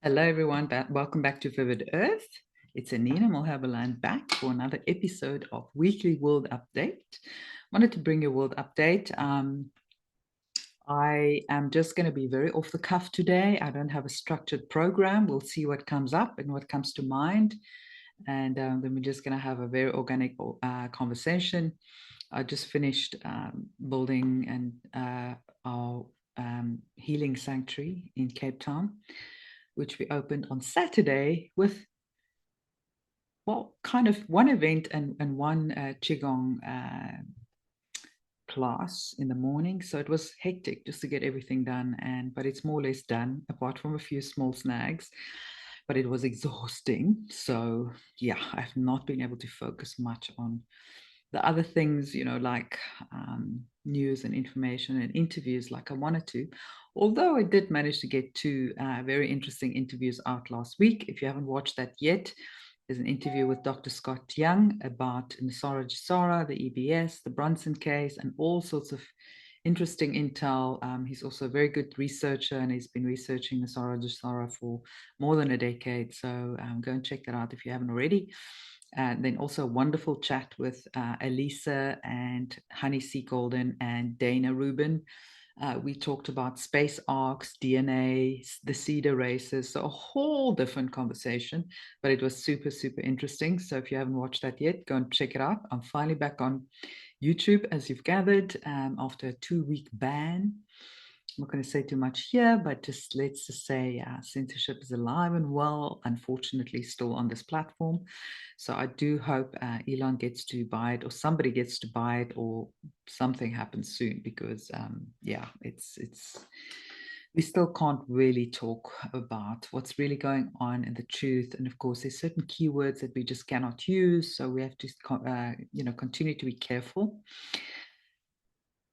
Hello, everyone. Welcome back to Vivid Earth. It's Anina Malherbe-Lan back for another episode of Weekly World Update. Wanted to bring you a world update. I am just going to be very off the cuff today. I don't have a structured program. We'll see what comes up and what comes to mind. And then we're just going to have a very organic conversation. I just finished building our healing sanctuary in Cape Town, which we opened on Saturday with, well, kind of one event and one Qigong class in the morning. So it was hectic just to get everything done. But it's more or less done, apart from a few small snags. But it was exhausting. So yeah, I've not been able to focus much on the other things, like news and information and interviews like I wanted to. Although I did manage to get two very interesting interviews out last week. If you haven't watched that yet, there's an interview with Dr. Scott Young about Nsara Gisara, the EBS, the Brunson case, and all sorts of interesting intel. He's also a very good researcher, and he's been researching Nsara Gisara for more than a decade. So go and check that out if you haven't already. And then also a wonderful chat with Elisa and Honey C. Golden and Dana Rubin. We talked about space arcs, DNA, the Cedar races, so a whole different conversation, but it was super, super interesting. So if you haven't watched that yet, go and check it out. I'm finally back on YouTube, as you've gathered, after a 2-week ban. I'm not going to say too much here, but let's just say censorship is alive and well, unfortunately, still on this platform. So I do hope Elon gets to buy it, or somebody gets to buy it, or something happens soon, because yeah, it's we still can't really talk about what's really going on and the truth. And of course, there's certain keywords that we just cannot use, so we have to continue to be careful.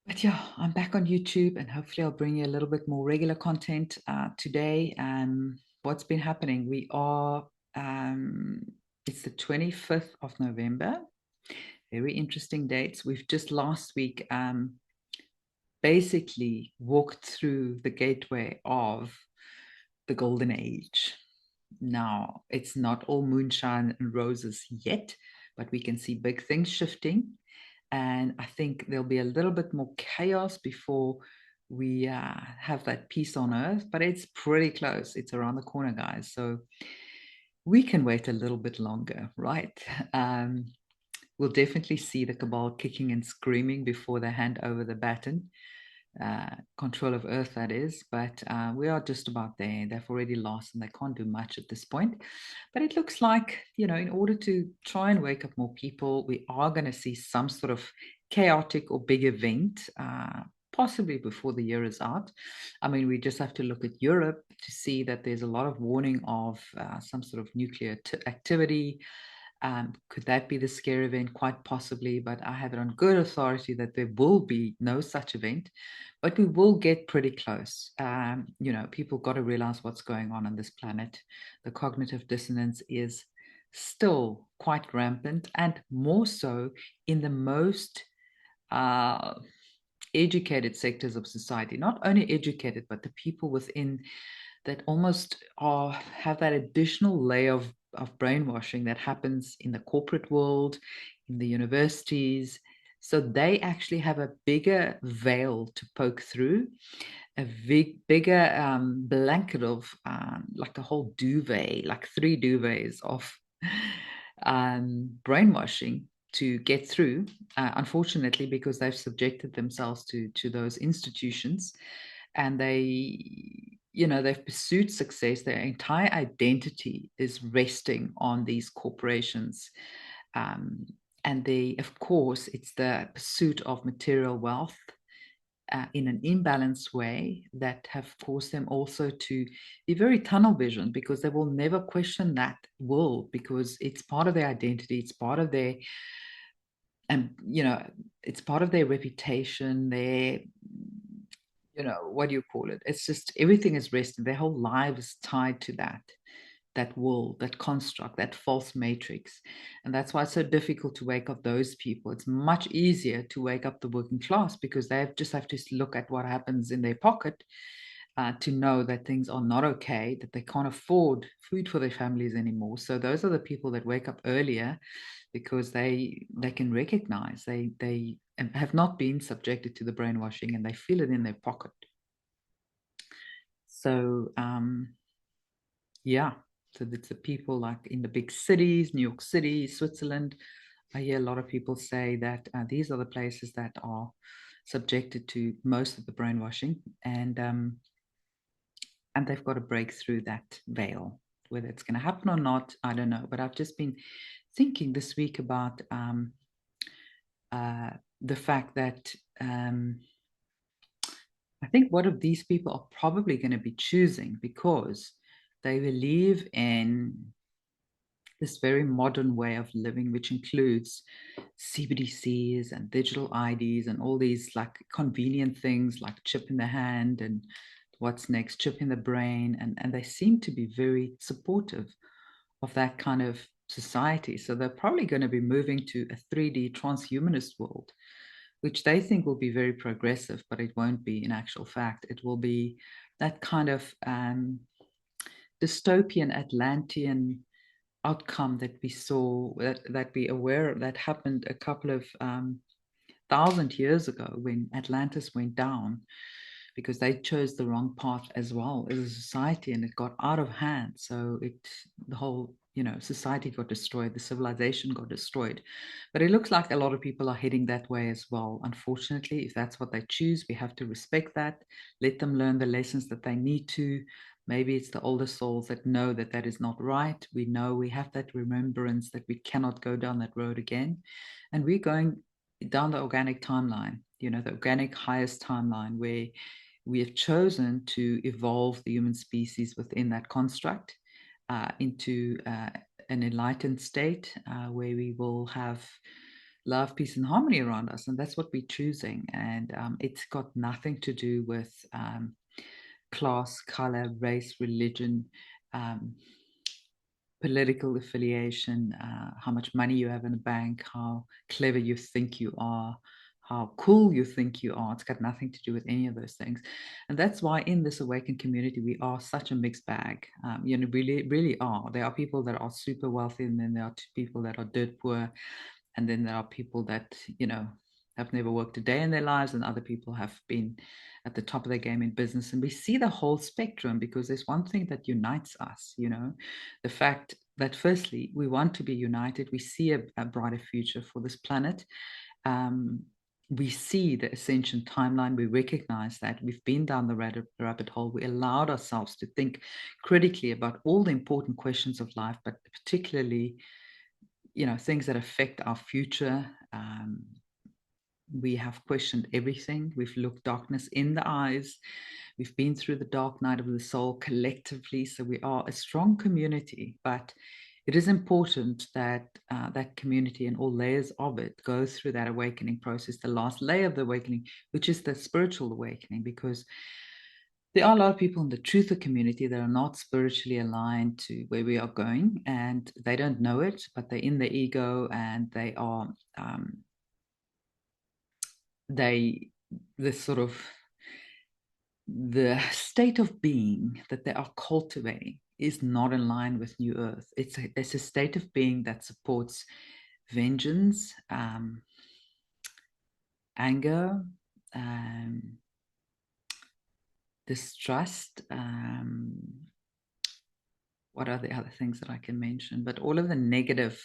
But yeah, I'm back on YouTube, and hopefully I'll bring you a little bit more regular content today. What's been happening? It's the 25th of November. Very interesting dates. We've just last week basically walked through the gateway of the golden age. Now, it's not all moonshine and roses yet, but we can see big things shifting. And I think there'll be a little bit more chaos before we have that peace on earth, but it's pretty close. It's around the corner, guys. So we can wait a little bit longer, right? We'll definitely see the cabal kicking and screaming before they hand over the baton. Control of Earth, that is, but we are just about there. They've already lost and they can't do much at this point. But it looks like, in order to try and wake up more people, we are going to see some sort of chaotic or big event, possibly before the year is out. I mean, we just have to look at Europe to see that there's a lot of warning of some sort of nuclear activity. Could that be the scare event? Quite possibly, but I have it on good authority that there will be no such event, but we will get pretty close. People got to realize what's going on this planet. The cognitive dissonance is still quite rampant, and more so in the most educated sectors of society. Not only educated, but the people within that almost have that additional layer of brainwashing that happens in the corporate world, in the universities. So they actually have a bigger veil to poke through, a bigger blanket of like a whole duvet, like 3 duvets of brainwashing to get through, unfortunately, because they've subjected themselves to those institutions, and they've pursued success. Their entire identity is resting on these corporations. And of course, it's the pursuit of material wealth in an imbalanced way that have caused them also to be very tunnel vision, because they will never question that world, because it's part of their identity, it's part of their, and it's part of their reputation, their, what do you call it? It's just everything is resting. Their whole life is tied to that world, that construct, that false matrix. And that's why it's so difficult to wake up those people. It's much easier to wake up the working class, because they just have to look at what happens in their pocket to know that things are not okay, that they can't afford food for their families anymore. So those are the people that wake up earlier because they can recognize they have not been subjected to the brainwashing and they feel it in their pocket. So yeah, so it's the people like in the big cities, New York City, Switzerland. I hear a lot of people say that these are the places that are subjected to most of the brainwashing, and they've got to break through that veil. Whether it's going to happen or not, I don't know. But I've just been thinking this week about the fact that I think what of these people are probably going to be choosing because they believe in this very modern way of living, which includes CBDCs and digital IDs and all these like convenient things like chip in the hand and what's next, chip in the brain. And they seem to be very supportive of that kind of society. So they're probably going to be moving to a 3D transhumanist world, which they think will be very progressive, but it won't be in actual fact. It will be that kind of dystopian Atlantean outcome that we saw, that we aware of, that happened a couple of thousand years ago when Atlantis went down because they chose the wrong path as well as a society, and it got out of hand. So the whole society got destroyed, the civilization got destroyed. But it looks like a lot of people are heading that way as well. Unfortunately, if that's what they choose, we have to respect that, let them learn the lessons that they need to. Maybe it's the older souls that know that that is not right. We know, we have that remembrance that we cannot go down that road again. And we're going down the organic timeline, the organic highest timeline, where we have chosen to evolve the human species within that construct into an enlightened state where we will have love, peace, and harmony around us. And that's what we're choosing. And it's got nothing to do with class, color, race, religion, political affiliation, how much money you have in the bank, how clever you think you are, how cool you think you are. It's got nothing to do with any of those things. And that's why in this awakened community, we are such a mixed bag. Really, really are. There are people that are super wealthy, and then there are people that are dirt poor. And then there are people that, have never worked a day in their lives, and other people have been at the top of their game in business. And we see the whole spectrum because there's one thing that unites us, the fact that firstly, we want to be united. We see a brighter future for this planet. We see the ascension timeline. We recognize that we've been down the rabbit hole. We allowed ourselves to think critically about all the important questions of life, but particularly things that affect our future. We have questioned everything. We've looked darkness in the eyes. We've been through the dark night of the soul collectively. So we are a strong community, but it is important that that community and all layers of it go through that awakening process, the last layer of the awakening, which is the spiritual awakening, because there are a lot of people in the truther community that are not spiritually aligned to where we are going, and they don't know it, but they're in their ego, and they are this sort of the state of being that they are cultivating is not in line with New Earth. It's a state of being that supports vengeance, anger, distrust. What are the other things that I can mention? But all of the negative,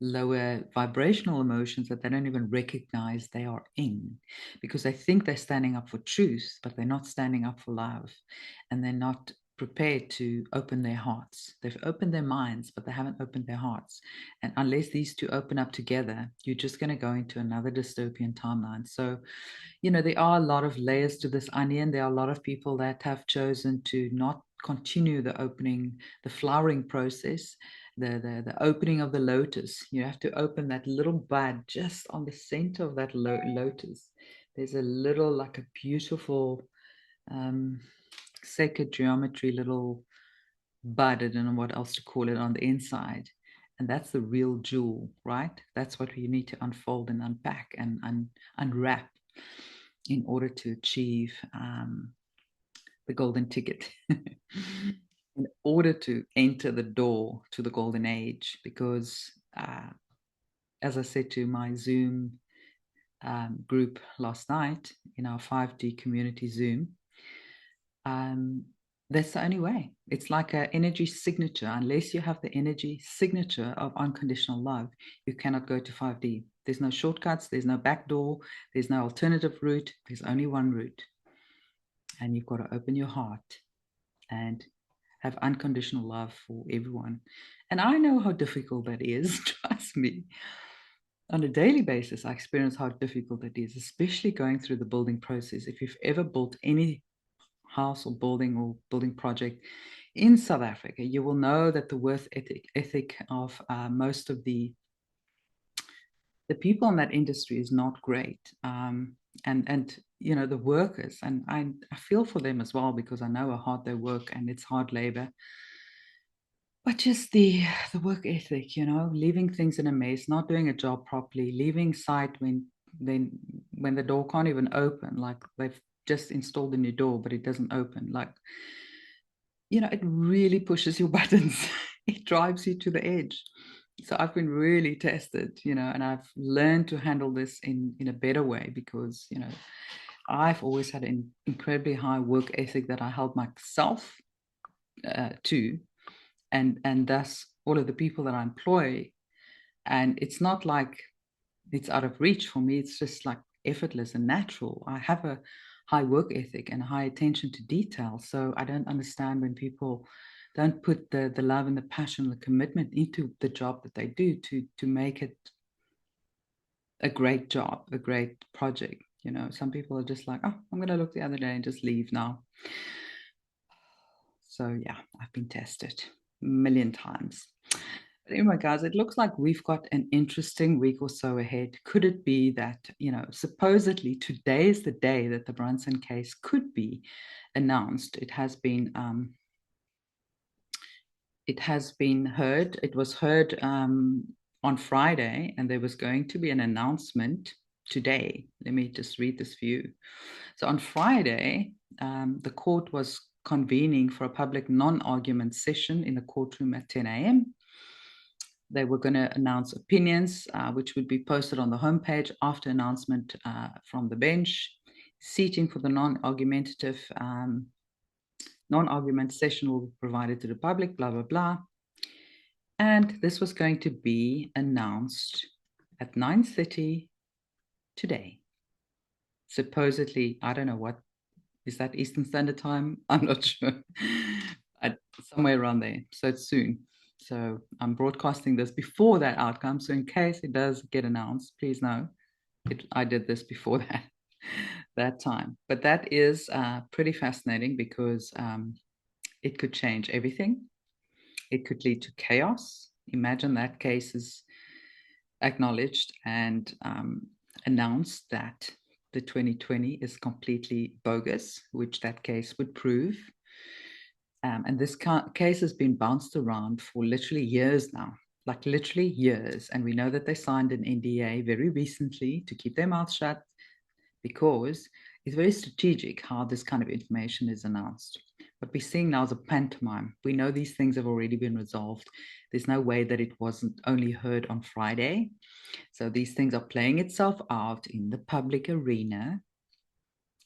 lower vibrational emotions that they don't even recognize they are in, because they think they're standing up for truth, but they're not standing up for love, and they're not prepared to open their hearts. They've opened their minds, but they haven't opened their hearts. And unless these two open up together, you're just going to go into another dystopian timeline. So, there are a lot of layers to this onion. There are a lot of people that have chosen to not continue the flowering process, the opening of the lotus. You have to open that little bud just on the center of that lotus. There's a little, like a beautiful sacred geometry little bud, I don't know what else to call it, on the inside. And that's the real jewel, right? That's what we need to unfold and unpack and unwrap in order to achieve the golden ticket in order to enter the door to the golden age. Because, as I said to my Zoom group last night in our 5D community Zoom, that's the only way. It's like an energy signature. Unless you have the energy signature of unconditional love, you cannot go to 5D. There's no shortcuts, there's no back door, there's no alternative route. There's only one route. And you've got to open your heart and have unconditional love for everyone. And I know how difficult that is, trust me. On a daily basis, I experience how difficult it is, especially going through the building process. If you've ever built any house or building project in South Africa, you will know that the worth ethic of most of the people in that industry is not great. And you know, the workers, and I feel for them as well, because I know how hard they work and it's hard labor. But just the work ethic, you know, leaving things in a mess, not doing a job properly, leaving site when the door can't even open, like they've just installed a new door, but it doesn't open. Like, you know, it really pushes your buttons. It drives you to the edge. So I've been really tested, you know, and I've learned to handle this in a better way, because, you know, I've always had an incredibly high work ethic that I held myself to, and thus all of the people that I employ. And it's not like it's out of reach for me. It's just like effortless and natural. I have a high work ethic and high attention to detail. So I don't understand when people don't put the love and the passion and the commitment into the job that they do to make it a great job, a great project. You know, some people are just like, oh, I'm going to look the other day and just leave now. So yeah, I've been tested a million times. But anyway, guys, it looks like we've got an interesting week or so ahead. Could it be that, you know, supposedly today is the day that the Brunson case could be announced? It has been heard. It was heard on Friday, and there was going to be an announcement today. Let me just read this for you. So on Friday, the court was convening for a public non-argument session in the courtroom at 10 a.m. They were going to announce opinions, which would be posted on the homepage after announcement from the bench. Seating for the non-argumentative non-argument session will be provided to the public, blah, blah, blah. And this was going to be announced at 9:30 today. Supposedly, I don't know what, is that Eastern Standard Time? I'm not sure. Somewhere around there. So it's soon. So I'm broadcasting this before that outcome. So in case it does get announced, please know I did this before that time. But that is pretty fascinating, because it could change everything. It could lead to chaos. Imagine that case is acknowledged and announced that the 2020 is completely bogus, which that case would prove. And this case has been bounced around for literally years now, like literally years. And we know that they signed an NDA very recently to keep their mouths shut, because it's very strategic how this kind of information is announced. What we're seeing now is a pantomime. We know these things have already been resolved. There's no way that it wasn't only heard on Friday. So these things are playing itself out in the public arena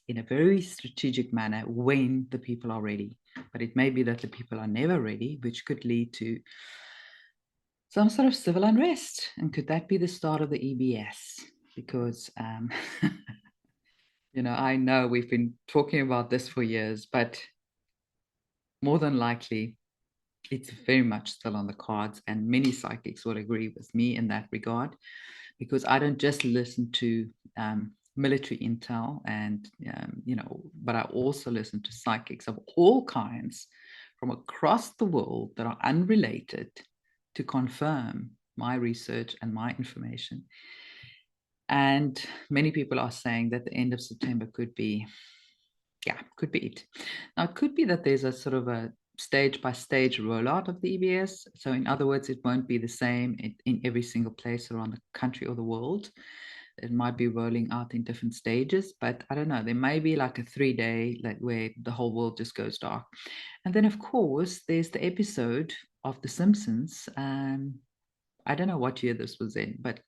in a very strategic manner when the people are ready. But it may be that the people are never ready, which could lead to some sort of civil unrest. And could that be the start of the EBS? Because, you know, I know we've been talking about this for years, but more than likely, it's very much still on the cards. And many psychics will agree with me in that regard, because I don't just listen to military intel and, you know, but I also listen to psychics of all kinds from across the world that are unrelated to confirm my research and my information. And many people are saying that the end of September could be it. Now, it could be that there's a sort of a stage by stage rollout of the EBS. So in other words, it won't be the same in every single place around the country or the world. It might be rolling out in different stages, but I don't know. There may be like a 3-day, like where the whole world just goes dark. And then, of course, there's the episode of The Simpsons. I don't know what year this was in, but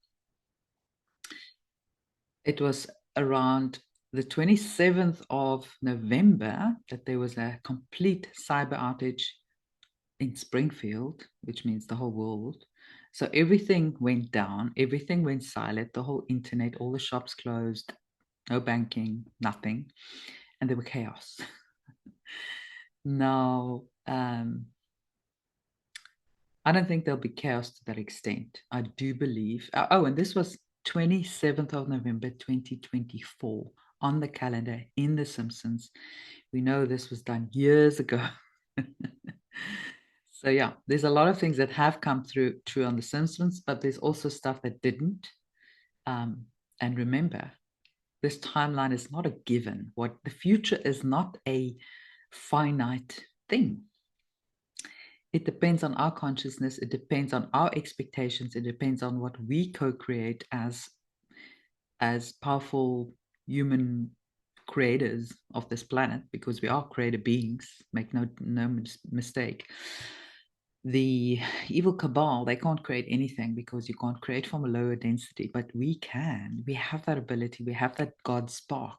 it was around the 27th of November that there was a complete cyber outage in Springfield, which means the whole world. So everything went down, everything went silent, the whole internet, all the shops closed, no banking, nothing. And there were chaos. Now, I don't think there'll be chaos to that extent. I do believe. Oh, and this was 27th of November, 2024 on the calendar in The Simpsons. We know this was done years ago. So yeah, there's a lot of things that have come through true on The Simpsons, but there's also stuff that didn't. And remember, this timeline is not a given. What the future is not a finite thing. It depends on our consciousness. It depends on our expectations. It depends on what we co-create as powerful human creators of this planet, because we are creator beings. Make no mistake. The evil cabal, they can't create anything because you can't create from a lower density, but we can. We have that ability. We have that God spark.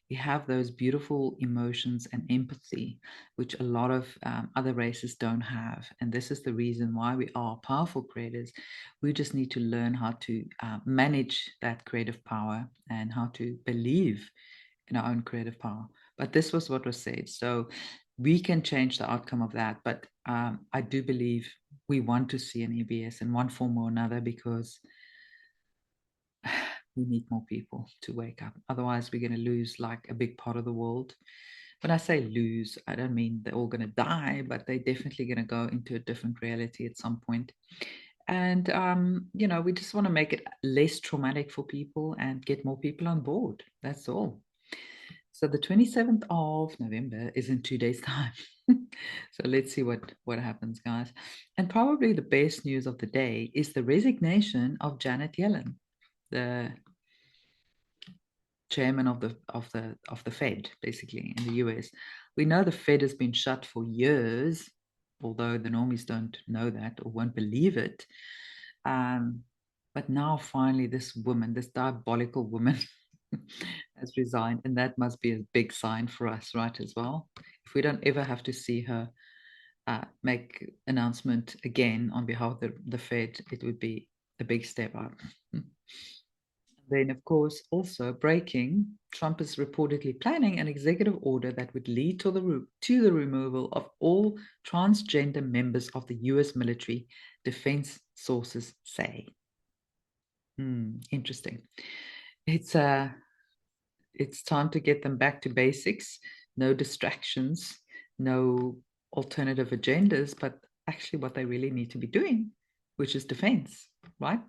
We have those beautiful emotions and empathy, which a lot of other races don't have. And this is the reason why we are powerful creators. We just need to learn how to manage that creative power and how to believe in our own creative power. But this was what was said. So we can change the outcome of that. But I do believe we want to see an EBS in one form or another, because we need more people to wake up. Otherwise, we're going to lose like a big part of the world. When I say lose, I don't mean they're all going to die, but they're definitely going to go into a different reality at some point. And, we just want to make it less traumatic for people and get more people on board. That's all. So the 27th of November is in 2 days' time. So let's see what happens, guys. And probably the best news of the day is the resignation of Janet Yellen, the chairman of the Fed, basically in the US. We know the Fed has been shut for years, although the normies don't know that or won't believe it. But now finally this woman, this diabolical woman, has resigned, and that must be a big sign for us, right, as well. If we don't ever have to see her make announcement again on behalf of the Fed, it would be a big step up. Then, of course, also breaking, Trump is reportedly planning an executive order that would lead to the removal of all transgender members of the US military, defense sources say. Interesting. It's time to get them back to basics. No distractions, no alternative agendas, but actually what they really need to be doing, which is defense, right?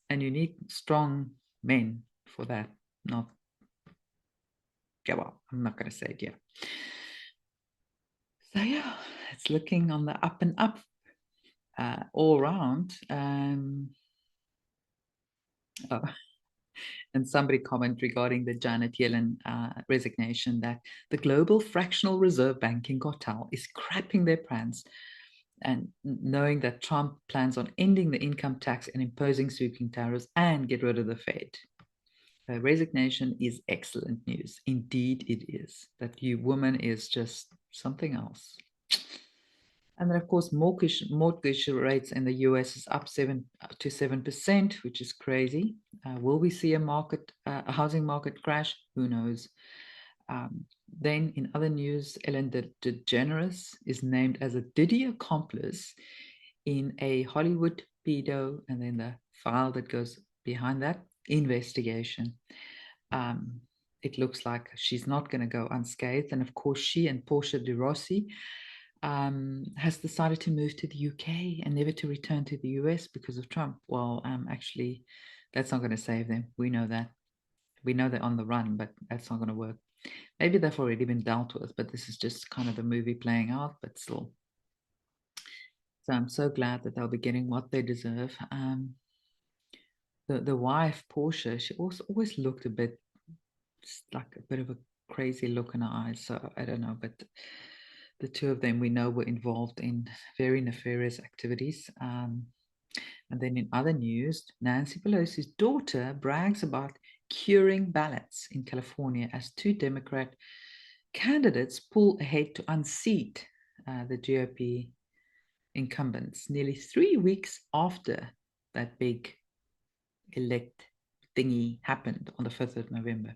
And you need strong men for that. I'm not going to say it yet. So yeah, it's looking on the up and up all around. And somebody comment regarding the Janet Yellen resignation that the global fractional reserve banking cartel is crapping their plans, and knowing that Trump plans on ending the income tax and imposing sweeping tariffs and get rid of the Fed. The resignation is excellent news. Indeed, it is. That woman is just something else. And then, of course, mortgage rates in the US is up 7%, which is crazy. Will we see a housing market crash? Who knows? Then, in other news, Ellen DeGeneres is named as a Diddy accomplice in a Hollywood pedo, and then the file that goes behind that investigation. It looks like she's not going to go unscathed. And of course, she and Portia de Rossi has decided to move to the UK and never to return to the US because of Trump. Well, actually, that's not going to save them. We know that. We know they're on the run, but that's not going to work. Maybe they've already been dealt with, but this is just kind of the movie playing out, but still. So I'm so glad that they'll be getting what they deserve. the wife, Portia, she also always looked a bit like a bit of a crazy look in her eyes. So I don't know, but the two of them we know were involved in very nefarious activities. And then in other news, Nancy Pelosi's daughter brags about curing ballots in California as two Democrat candidates pull ahead to unseat the GOP incumbents nearly 3 weeks after that big elect thingy happened on the 5th of November.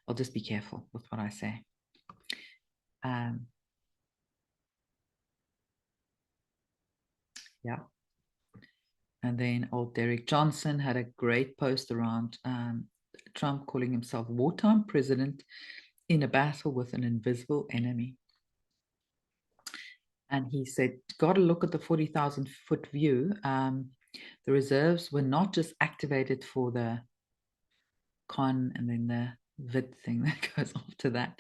I'll just be careful with what I say. Yeah. And then old Derek Johnson had a great post around Trump calling himself wartime president in a battle with an invisible enemy. And he said, got to look at the 40,000-foot view. The reserves were not just activated for the con and then the vid thing that goes after that.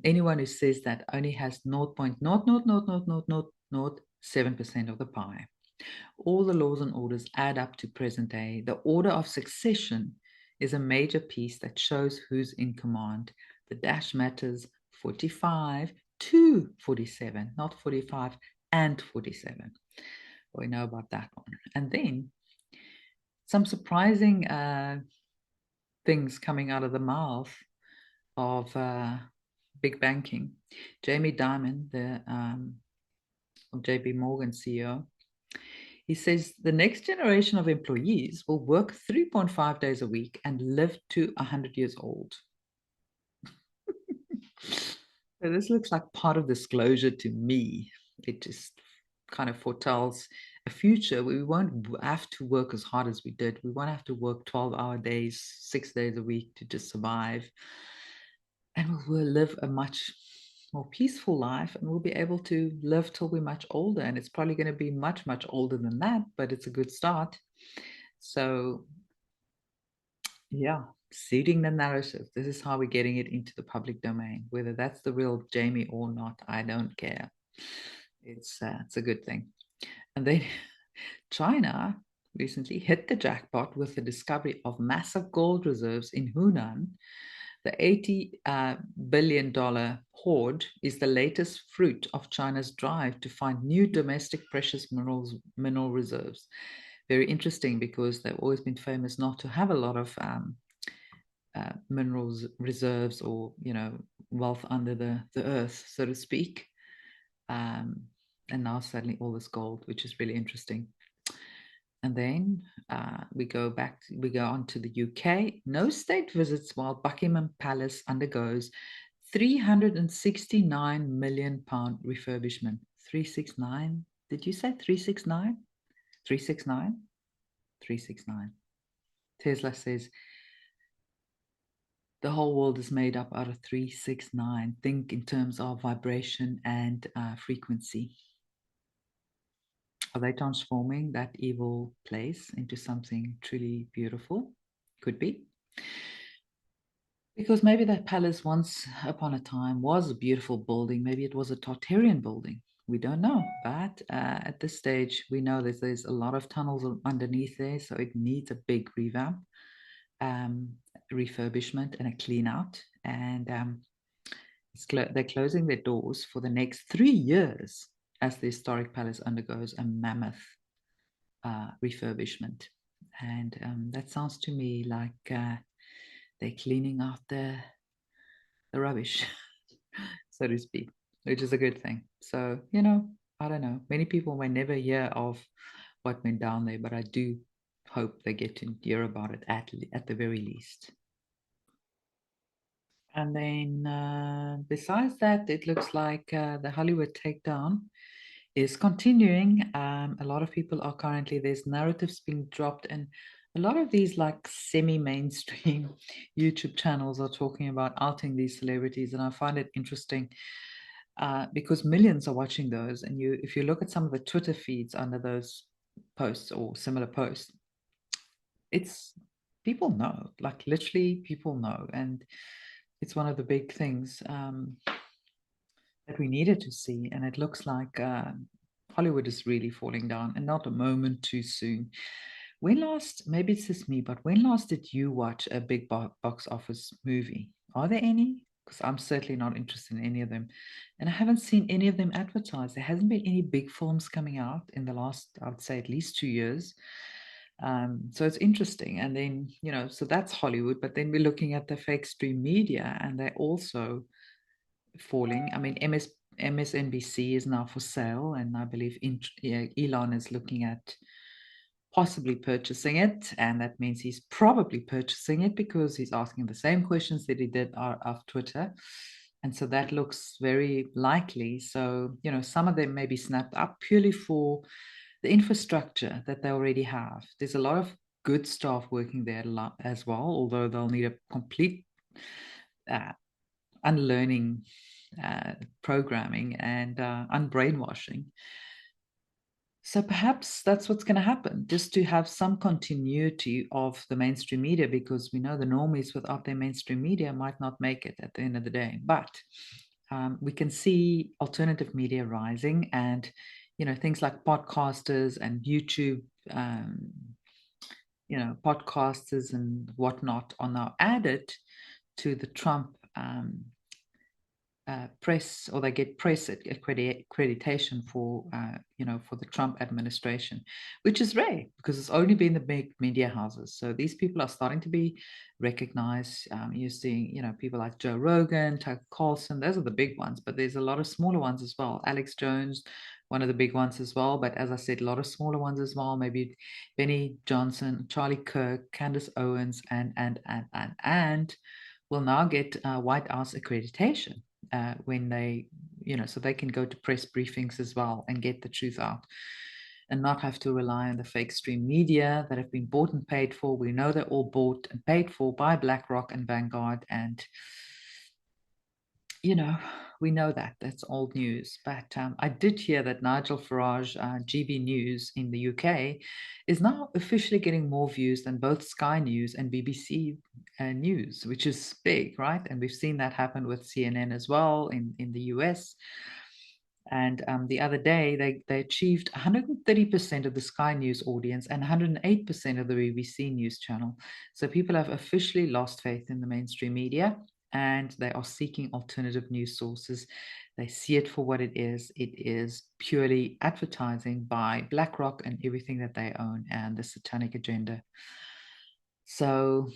Anyone who says that only has 0.0000007% of the pie. All the laws and orders add up to present day. The order of succession is a major piece that shows who's in command. The dash matters 45 to 47, not 45 and 47. We know about that one. And then some surprising things coming out of the mouth of big banking. Jamie Dimon, the JP Morgan CEO, he says the next generation of employees will work 3.5 days a week and live to 100 years old. So this looks like part of disclosure to me. It just kind of foretells a future where we won't have to work as hard as we did. We won't have to work 12-hour days, 6 days a week to just survive. And we'll live a much more peaceful life, and we'll be able to live till we're much older. And it's probably going to be much, much older than that, but it's a good start. So, yeah, seeding the narrative. This is how we're getting it into the public domain. Whether that's the real Jamie or not, I don't care. It's a good thing. And then China recently hit the jackpot with the discovery of massive gold reserves in Hunan. The $80 billion hoard is the latest fruit of China's drive to find new domestic precious mineral reserves. Very interesting, because they've always been famous not to have a lot of minerals reserves or, wealth under the earth, so to speak. And now suddenly all this gold, which is really interesting. And then we go on to the UK. No state visits while Buckingham Palace undergoes £369 million refurbishment. 369? Did you say 369? 369? 369. Tesla says the whole world is made up out of 369. Think in terms of vibration and frequency. Are they transforming that evil place into something truly beautiful? Could be. Because maybe that palace once upon a time was a beautiful building. Maybe it was a Tartarian building. We don't know. But at this stage, we know that there's a lot of tunnels underneath there. So it needs a big revamp, refurbishment, and a clean out. And they're closing their doors for the next 3 years as the historic palace undergoes a mammoth refurbishment. And that sounds to me like they're cleaning out the rubbish, so to speak, which is a good thing. So, I don't know. Many people may never hear of what went down there, but I do hope they get to hear about it at the very least. And then besides that, it looks like the Hollywood takedown is continuing. A lot of people are currently, there's narratives being dropped, and a lot of these like semi-mainstream YouTube channels are talking about outing these celebrities, and I find it interesting because millions are watching those. And if you look at some of the Twitter feeds under those posts or similar posts, it's people know, like literally people know, and it's one of the big things that we needed to see. And it looks like Hollywood is really falling down, and not a moment too soon. When last, maybe it's just me, but when last did you watch a big box office movie? Are there any? Because I'm certainly not interested in any of them. And I haven't seen any of them advertised. There hasn't been any big films coming out in the last, I would say, at least 2 years. So it's interesting. And then, so that's Hollywood. But then we're looking at the fake stream media, and they're also falling. I mean, MSNBC is now for sale, and I believe Elon is looking at possibly purchasing it, and that means he's probably purchasing it because he's asking the same questions that he did of Twitter. And so that looks very likely. So, some of them may be snapped up purely for the infrastructure that they already have. There's a lot of good staff working there as well, although they'll need a complete unlearning programming and unbrainwashing. So perhaps that's what's going to happen, just to have some continuity of the mainstream media, because we know the normies without their mainstream media might not make it at the end of the day. But we can see alternative media rising, and things like podcasters and YouTube, podcasters and whatnot are now added to the Trump press, or they get press accreditation for for the Trump administration, which is rare because it's only been the big media houses. So these people are starting to be recognized. You're seeing people like Joe Rogan, Tucker Carlson. Those are the big ones, but there's a lot of smaller ones as well. Alex Jones, one of the big ones as well, but as I said, a lot of smaller ones as well. Maybe Benny Johnson, Charlie Kirk, Candace Owens, and will now get White House accreditation when they, so they can go to press briefings as well and get the truth out and not have to rely on the fake stream media that have been bought and paid for. We know they're all bought and paid for by BlackRock and Vanguard, and we know that that's old news. But I did hear that Nigel Farage, GB News in the UK, is now officially getting more views than both Sky News and BBC News, which is big, right? And we've seen that happen with CNN as well in the US. And the other day, they achieved 130% of the Sky News audience and 108% of the BBC News channel. So people have officially lost faith in the mainstream media, and they are seeking alternative news sources. They see it for what it is. It is purely advertising by BlackRock and everything that they own and the satanic agenda. So,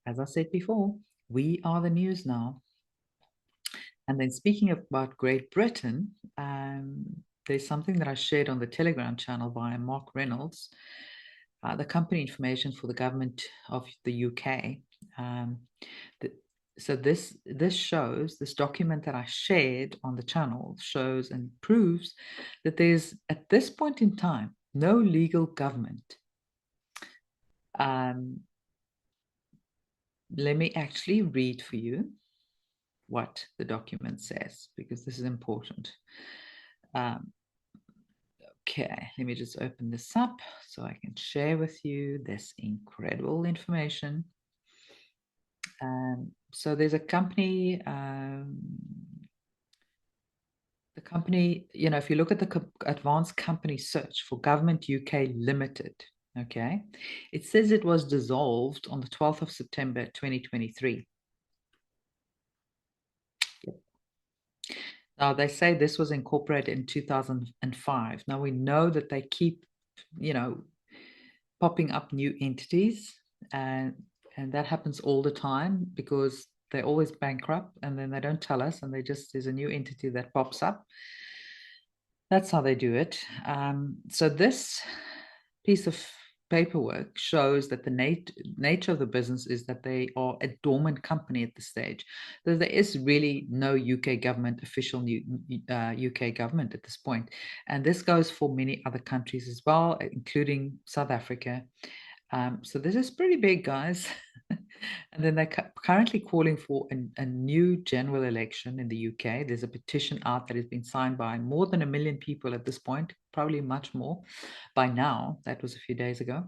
as I said before, we are the news now. And then speaking about Great Britain, there's something that I shared on the Telegram channel via Mark Reynolds, the company information for the government of the UK. So this document that I shared on the channel shows and proves that there's, at this point in time, no legal government. Let me actually read for you what the document says, because this is important. Okay, let me just open this up so I can share with you this incredible information. So there's a company, if you look at the advanced company search for Government UK Limited, okay, it says it was dissolved on the 12th of September 2023. Yep. Now, they say this was incorporated in 2005. Now, we know that they keep, popping up new entities, and that happens all the time because they're always bankrupt, and then they don't tell us, and there's a new entity that pops up. That's how they do it. So this piece of paperwork shows that the nature of the business is that they are a dormant company at this stage. There is really no UK government, official UK government at this point. And this goes for many other countries as well, including South Africa. So this is pretty big, guys. And then they're currently calling for a new general election in the UK. There's a petition out that has been signed by more than 1 million people at this point, probably much more by now. That was a few days ago.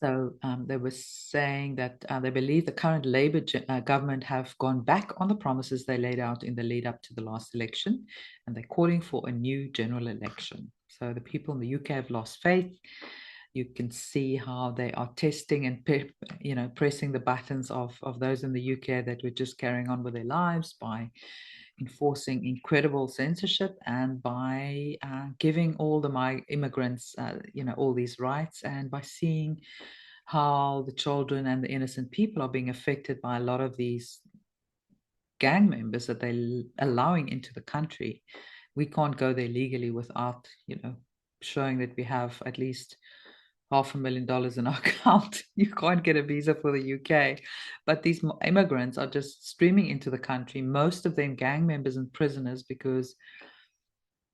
So they were saying that they believe the current Labour government have gone back on the promises they laid out in the lead up to the last election, and they're calling for a new general election. So the people in the UK have lost faith. You can see how they are testing and pressing the buttons of those in the UK that were just carrying on with their lives by enforcing incredible censorship and by giving all the immigrants, all these rights, and by seeing how the children and the innocent people are being affected by a lot of these gang members that they're allowing into the country. We can't go there legally without, showing that we have at least $500,000 in our account. You can't get a visa for the UK. But these immigrants are just streaming into the country, most of them gang members and prisoners, because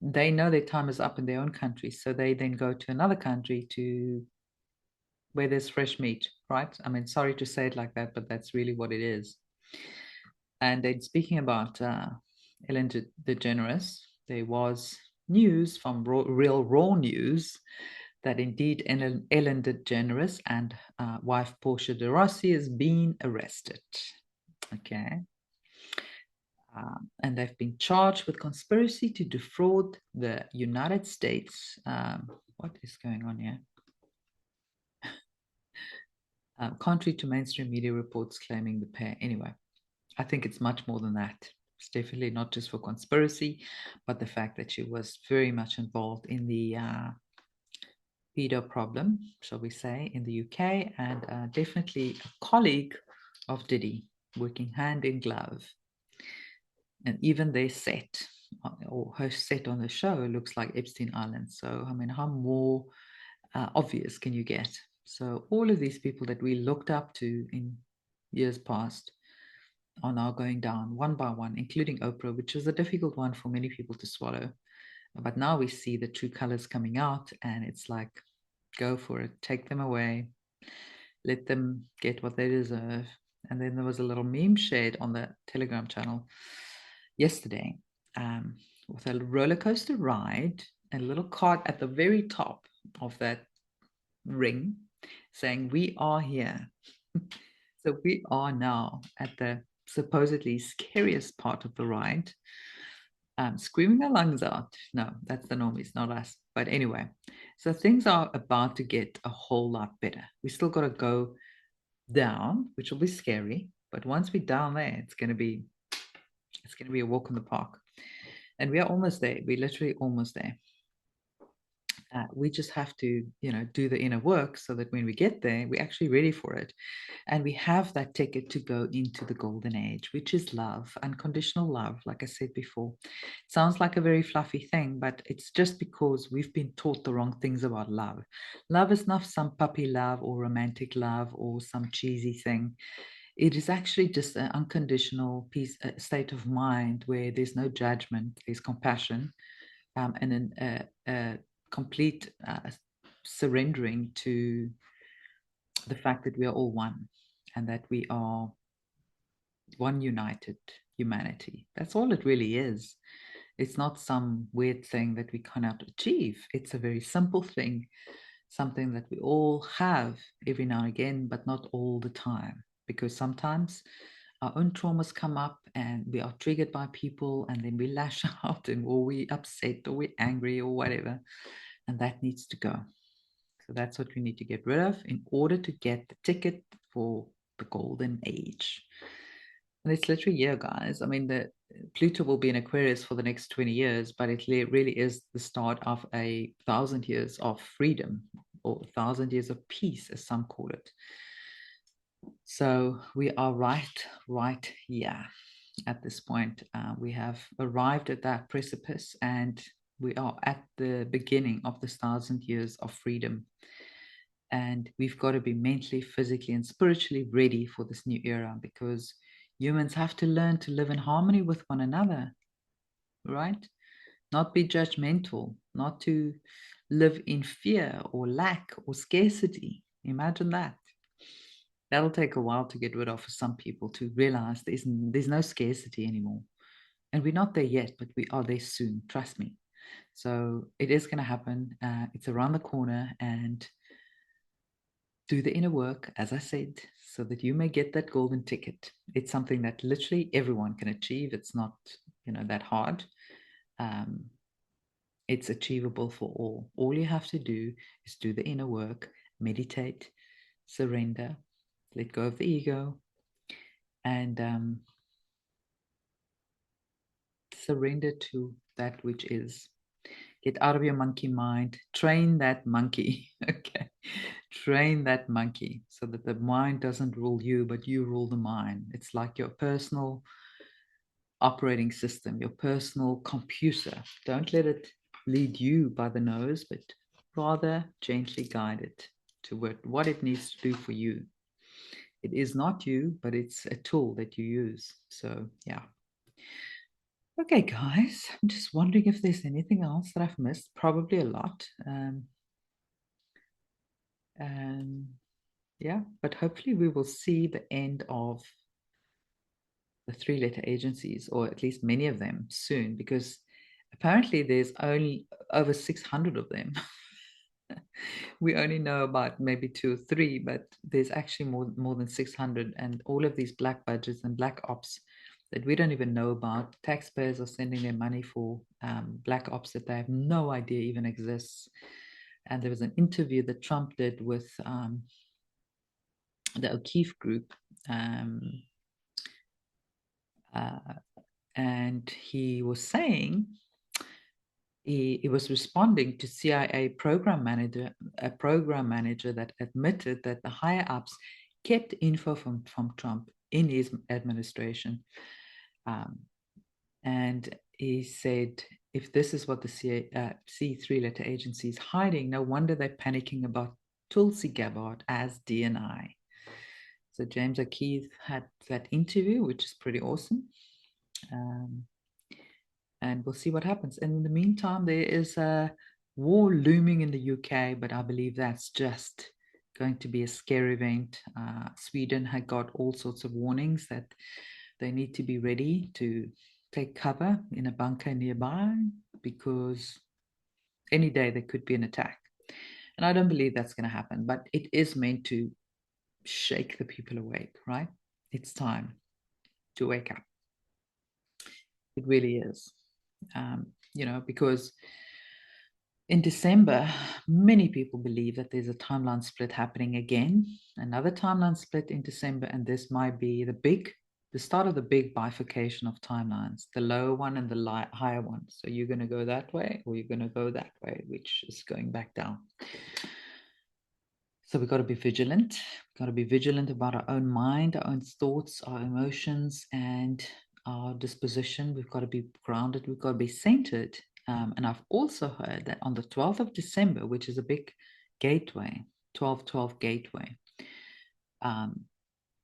they know their time is up in their own country. So they then go to another country to where there's fresh meat, right? I mean, sorry to say it like that, but that's really what it is. And then speaking about Ellen DeGeneres, there was news from real raw news that indeed Ellen DeGeneres and wife Portia de Rossi has been arrested. Okay. And they've been charged with conspiracy to defraud the United States. What is going on here? Contrary to mainstream media reports claiming the pair. Anyway, I think it's much more than that. It's definitely not just for conspiracy, but the fact that she was very much involved in the pedo problem, shall we say, in the UK, and definitely a colleague of Diddy, working hand in glove. And even their set, or her set on the show, looks like Epstein Island. So, I mean, how more obvious can you get? So, all of these people that we looked up to in years past are now going down one by one, including Oprah, which was a difficult one for many people to swallow. But now we see the true colors coming out, and it's like, go for it, take them away, let them get what they deserve. And then there was a little meme shared on the Telegram channel yesterday with a roller coaster ride, a little card at the very top of that ring saying, "We are here." So we are now at the supposedly scariest part of the ride, screaming our lungs out. No, that's the normies, not us. But anyway, so things are about to get a whole lot better. We still got to go down, which will be scary. But once we're down there, it's going to be a walk in the park. And we are almost there. We're literally almost there. We just have to, do the inner work so that when we get there, we're actually ready for it. And we have that ticket to go into the golden age, which is love, unconditional love. Like I said before, it sounds like a very fluffy thing, but it's just because we've been taught the wrong things about love. Love is not some puppy love or romantic love or some cheesy thing. It is actually just an unconditional peace, state of mind where there's no judgment, there's compassion, and a complete surrendering to the fact that we are all one and that we are one united humanity. That's all it really is. It's not some weird thing that we cannot achieve. It's a very simple thing, something that we all have every now and again, but not all the time. Because sometimes our own traumas come up and we are triggered by people and then we lash out and or we upset or we're angry or whatever. And that needs to go. So that's what we need to get rid of in order to get the ticket for the golden age. And it's literally, yeah, guys. I mean, the Pluto will be in Aquarius for the next 20 years, but it really is the start of 1,000 years of freedom or 1,000 years of peace, as some call it. So we are right here at this point. We have arrived at that precipice and we are at the beginning of this 1,000 years of freedom. And we've got to be mentally, physically, and spiritually ready for this new era because humans have to learn to live in harmony with one another, right? Not be judgmental, not to live in fear or lack or scarcity. Imagine that. That'll take a while to get rid of for some people to realize there's no scarcity anymore. And we're not there yet, but we are there soon. Trust me. So it is going to happen. It's around the corner and do the inner work, as I said, so that you may get that golden ticket. It's something that literally everyone can achieve. It's not, that hard. It's achievable for all. All you have to do is do the inner work, meditate, surrender, let go of the ego, and surrender to that which is. Get out of your monkey mind. Train that monkey. Okay. Train that monkey so that the mind doesn't rule you, but you rule the mind. It's like your personal operating system, your personal computer. Don't let it lead you by the nose, but rather gently guide it to what it needs to do for you. It is not you, but it's a tool that you use. So, yeah. Okay, guys, I'm just wondering if there's anything else that I've missed. Probably a lot. Yeah, but hopefully we will see the end of the three-letter agencies, or at least many of them, soon, because apparently there's only over 600 of them. We only know about maybe 2 or 3, but there's actually more than 600, and all of these black budgets and black ops that we don't even know about. Taxpayers are sending their money for black ops that they have no idea even exists. And there was an interview that Trump did with the O'Keefe group, and he was saying he was responding to CIA a program manager that admitted that the higher ups kept info from Trump in his administration. And he said, if this is what the C3-letter agency is hiding, no wonder they're panicking about Tulsi Gabbard as DNI. So James O'Keefe had that interview, which is pretty awesome. And we'll see what happens. And in the meantime, there is a war looming in the UK, but I believe that's just going to be a scary event. Sweden had got all sorts of warnings that they need to be ready to take cover in a bunker nearby, because any day there could be an attack. And I don't believe that's going to happen, but it is meant to shake the people awake, right? It's time to wake up. It really is. Because in December, many people believe that there's a timeline split happening again, another timeline split in December, and this might be the start of the big bifurcation of timelines, the lower one and the higher one. So you're going to go that way, or you're going to go that way, which is going back down. So we've got to be vigilant. We've got to be vigilant about our own mind, our own thoughts, our emotions, and our disposition. We've got to be grounded. We've got to be centered. And I've also heard that on the 12th of December, which is a big gateway, 12/12 gateway,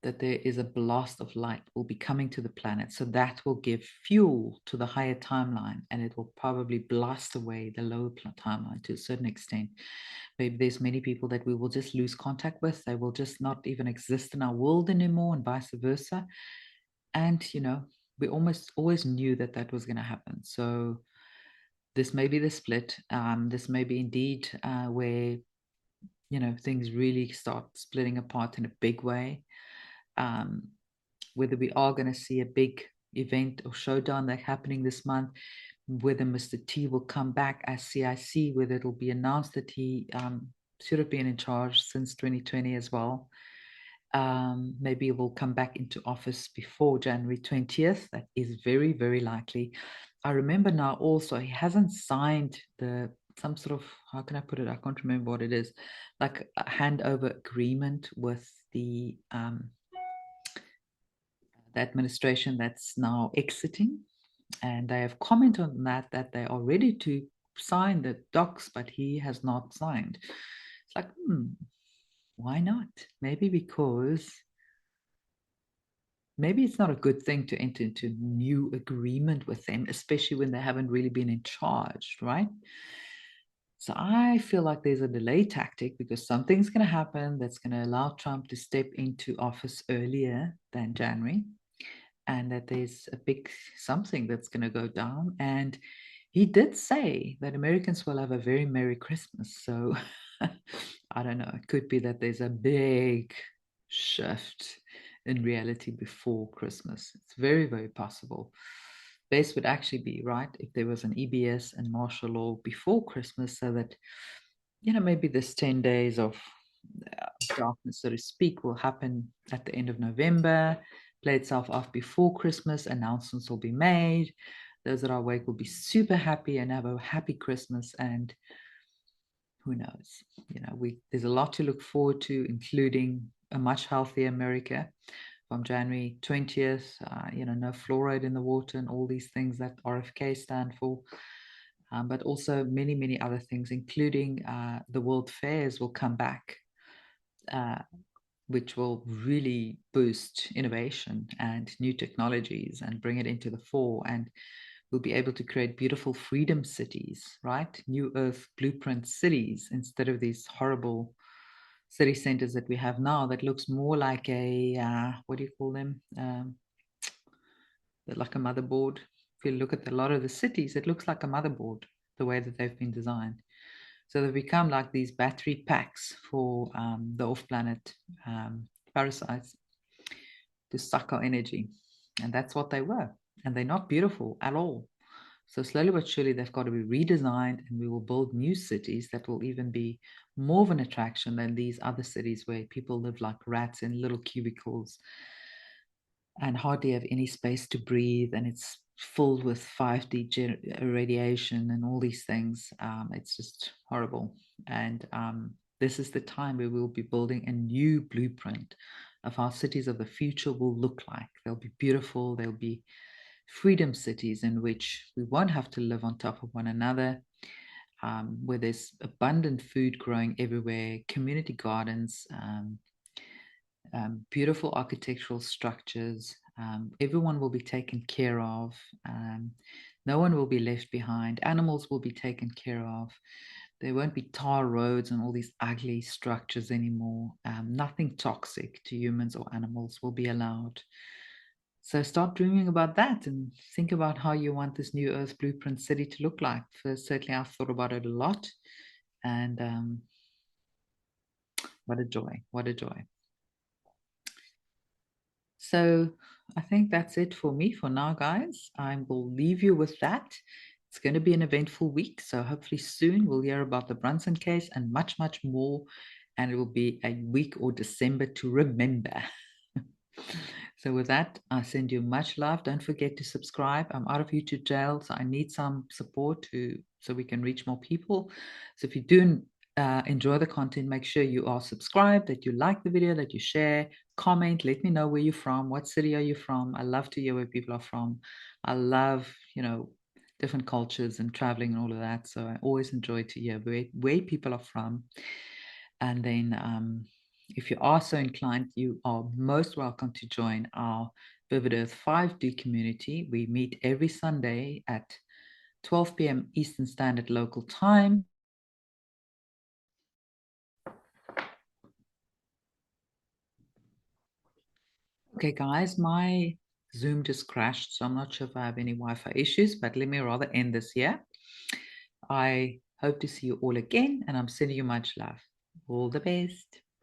that there is a blast of light will be coming to the planet. So that will give fuel to the higher timeline, and it will probably blast away the lower timeline to a certain extent. Maybe there's many people that we will just lose contact with. They will just not even exist in our world anymore, and vice versa. And, we almost always knew that that was going to happen. So this may be the split. This may be indeed where, things really start splitting apart in a big way. Whether we are going to see a big event or showdown that's happening this month, whether Mr. T will come back as CIC, whether it'll be announced that he should have been in charge since 2020 as well. Maybe he will come back into office before January 20th. That is very, very likely. I remember now also he hasn't signed some sort of, how can I put it? I can't remember what it is, like a handover agreement with the administration that's now exiting. And they have commented on that they are ready to sign the docs, but he has not signed. It's like, why not? Maybe because maybe it's not a good thing to enter into new agreement with them, especially when they haven't really been in charge, right? So I feel like there's a delay tactic because something's going to happen that's going to allow Trump to step into office earlier than January, and that there's a big something that's going to go down. And he did say that Americans will have a very Merry Christmas. So I don't know, it could be that there's a big shift in reality before Christmas. It's very, very possible. Best would actually be, right, if there was an EBS and martial law before Christmas, so that, maybe this 10 days of darkness, so to speak, will happen at the end of November, play itself off before Christmas, announcements will be made. Those that are awake will be super happy and have a happy Christmas. And who knows? There's a lot to look forward to, including a much healthier America from January 20th. No fluoride in the water and all these things that RFK stand for. But also many, many other things, including the World Fairs will come back, which will really boost innovation and new technologies and bring it into the fore. And we'll be able to create beautiful freedom cities, right? New Earth blueprint cities, instead of these horrible city centers that we have now that looks more like a, what do you call them? Like a motherboard. If you look at a lot of the cities, it looks like a motherboard, the way that they've been designed. So they've become like these battery packs for the off-planet parasites to suck our energy. And that's what they were. And they're not beautiful at all. So slowly but surely, they've got to be redesigned, and we will build new cities that will even be more of an attraction than these other cities where people live like rats in little cubicles and hardly have any space to breathe. And it's filled with 5D radiation and all these things. It's just horrible. And this is the time where we'll be building a new blueprint of how cities of the future will look like. They'll be beautiful. They'll be freedom cities in which we won't have to live on top of one another, where there's abundant food growing everywhere, community gardens, beautiful architectural structures. Everyone will be taken care of. No one will be left behind. Animals will be taken care of. There won't be tar roads and all these ugly structures anymore. Nothing toxic to humans or animals will be allowed. So start dreaming about that and think about how you want this new Earth blueprint city to look like. First, certainly I've thought about it a lot. And what a joy. What a joy. So I think that's it for me for now, guys. I will leave you with that. It's going to be an eventful week. So hopefully soon we'll hear about the Brunson case and much, much more. And it will be a week or December to remember. So with that, I send you much love. Don't forget to subscribe. I'm out of YouTube jail, so I need some support so we can reach more people. So if you do enjoy the content, make sure you are subscribed, that you like the video, that you share, comment, let me know where you're from, what city are you from. I love to hear where people are from. I love, different cultures and traveling and all of that. So I always enjoy to hear where people are from. And then if you are so inclined, you are most welcome to join our Vivid Earth 5D community. We meet every Sunday at 12 p.m. Eastern Standard Local Time. Okay, guys, my Zoom just crashed, so I'm not sure if I have any Wi-Fi issues, but let me rather end this here. I hope to see you all again, and I'm sending you much love. All the best.